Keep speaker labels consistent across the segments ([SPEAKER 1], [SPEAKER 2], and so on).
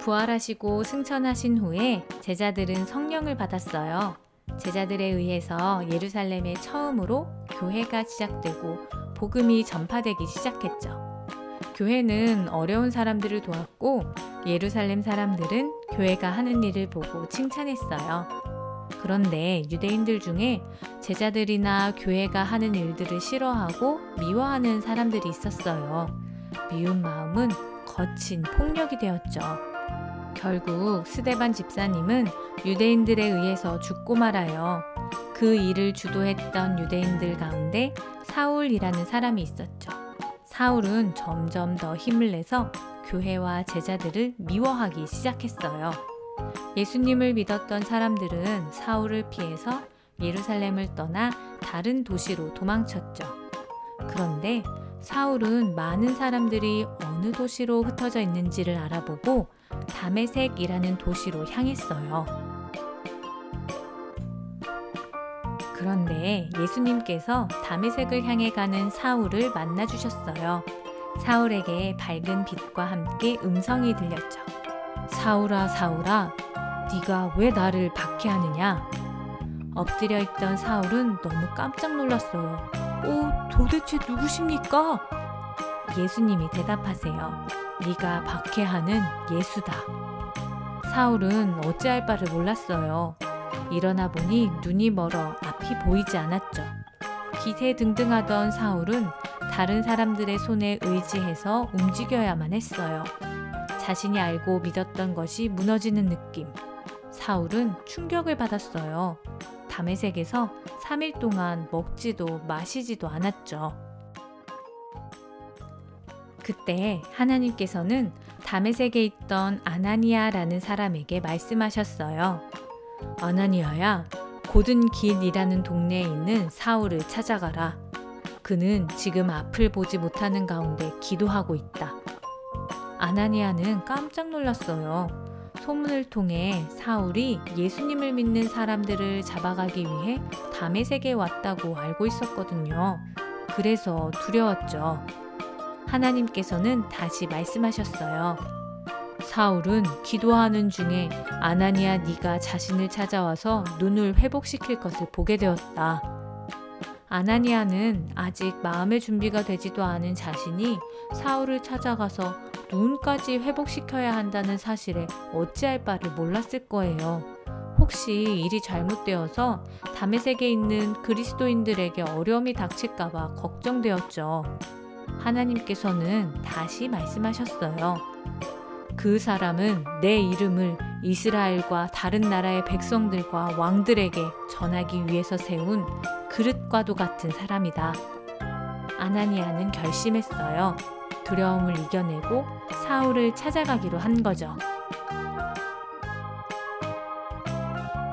[SPEAKER 1] 부활하시고 승천하신 후에 제자들은 성령을 받았어요. 제자들에 의해서 예루살렘에 처음으로 교회가 시작되고 복음이 전파되기 시작했죠. 교회는 어려운 사람들을 도왔고 예루살렘 사람들은 교회가 하는 일을 보고 칭찬했어요. 그런데 유대인들 중에 제자들이나 교회가 하는 일들을 싫어하고 미워하는 사람들이 있었어요. 미운 마음은 거친 폭력이 되었죠. 결국 스데반 집사님은 유대인들에 의해서 죽고 말아요. 그 일을 주도했던 유대인들 가운데 사울이라는 사람이 있었죠. 사울은 점점 더 힘을 내서 교회와 제자들을 미워하기 시작했어요. 예수님을 믿었던 사람들은 사울을 피해서 예루살렘을 떠나 다른 도시로 도망쳤죠. 그런데 사울은 많은 사람들이 어느 도시로 흩어져 있는지를 알아보고 다메섹이라는 도시로 향했어요. 그런데 예수님께서 다메섹을 향해 가는 사울을 만나주셨어요. 사울에게 밝은 빛과 함께 음성이 들렸죠. 사울아, 사울아, 네가 왜 나를 박해하느냐? 엎드려 있던 사울은 너무 깜짝 놀랐어요. 도대체 누구십니까? 예수님이 대답하세요. 네가 박해하는 예수다. 사울은 어찌할 바를 몰랐어요. 일어나 보니 눈이 멀어 앞이 보이지 않았죠. 기세등등하던 사울은 다른 사람들의 손에 의지해서 움직여야만 했어요. 자신이 알고 믿었던 것이 무너지는 느낌. 사울은 충격을 받았어요. 다메섹에서 3일 동안 먹지도 마시지도 않았죠. 그때 하나님께서는 다메섹에 있던 아나니아라는 사람에게 말씀하셨어요. 아나니아야, 고든 길이라는 동네에 있는 사울을 찾아가라. 그는 지금 앞을 보지 못하는 가운데 기도하고 있다. 아나니아는 깜짝 놀랐어요. 소문을 통해 사울이 예수님을 믿는 사람들을 잡아가기 위해 다메섹에 왔다고 알고 있었거든요. 그래서 두려웠죠. 하나님께서는 다시 말씀하셨어요. 사울은 기도하는 중에 아나니아 네가 자신을 찾아와서 눈을 회복시킬 것을 보게 되었다. 아나니아는 아직 마음의 준비가 되지도 않은 자신이 사울을 찾아가서 눈까지 회복시켜야 한다는 사실에 어찌할 바를 몰랐을 거예요. 혹시 일이 잘못되어서 다메섹에 있는 그리스도인들에게 어려움이 닥칠까봐 걱정되었죠. 하나님께서는 다시 말씀하셨어요. 그 사람은 내 이름을 이스라엘과 다른 나라의 백성들과 왕들에게 전하기 위해서 세운 그릇과도 같은 사람이다. 아나니아는 결심했어요. 두려움을 이겨내고 사울을 찾아가기로 한 거죠.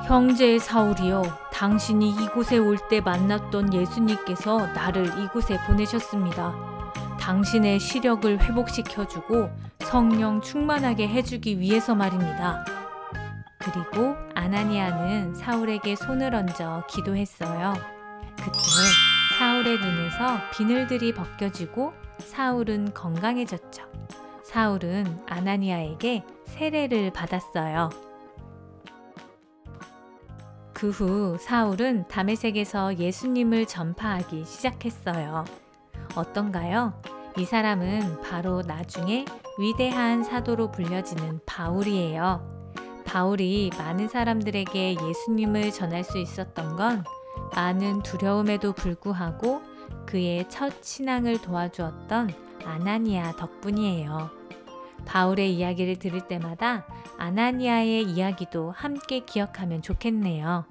[SPEAKER 1] 형제 사울이여, 당신이 이곳에 올 때 만났던 예수님께서 나를 이곳에 보내셨습니다. 당신의 시력을 회복시켜주고 성령 충만하게 해주기 위해서 말입니다. 그리고 아나니아는 사울에게 손을 얹어 기도했어요. 그때 사울의 눈에서 비늘들이 벗겨지고 사울은 건강해졌죠. 사울은 아나니아에게 세례를 받았어요. 그 후 사울은 다메섹에서 예수님을 전파하기 시작했어요. 어떤가요? 이 사람은 바로 나중에 위대한 사도로 불려지는 바울이에요. 바울이 많은 사람들에게 예수님을 전할 수 있었던 건 많은 두려움에도 불구하고 그의 첫 신앙을 도와주었던 아나니아 덕분이에요. 바울의 이야기를 들을 때마다 아나니아의 이야기도 함께 기억하면 좋겠네요.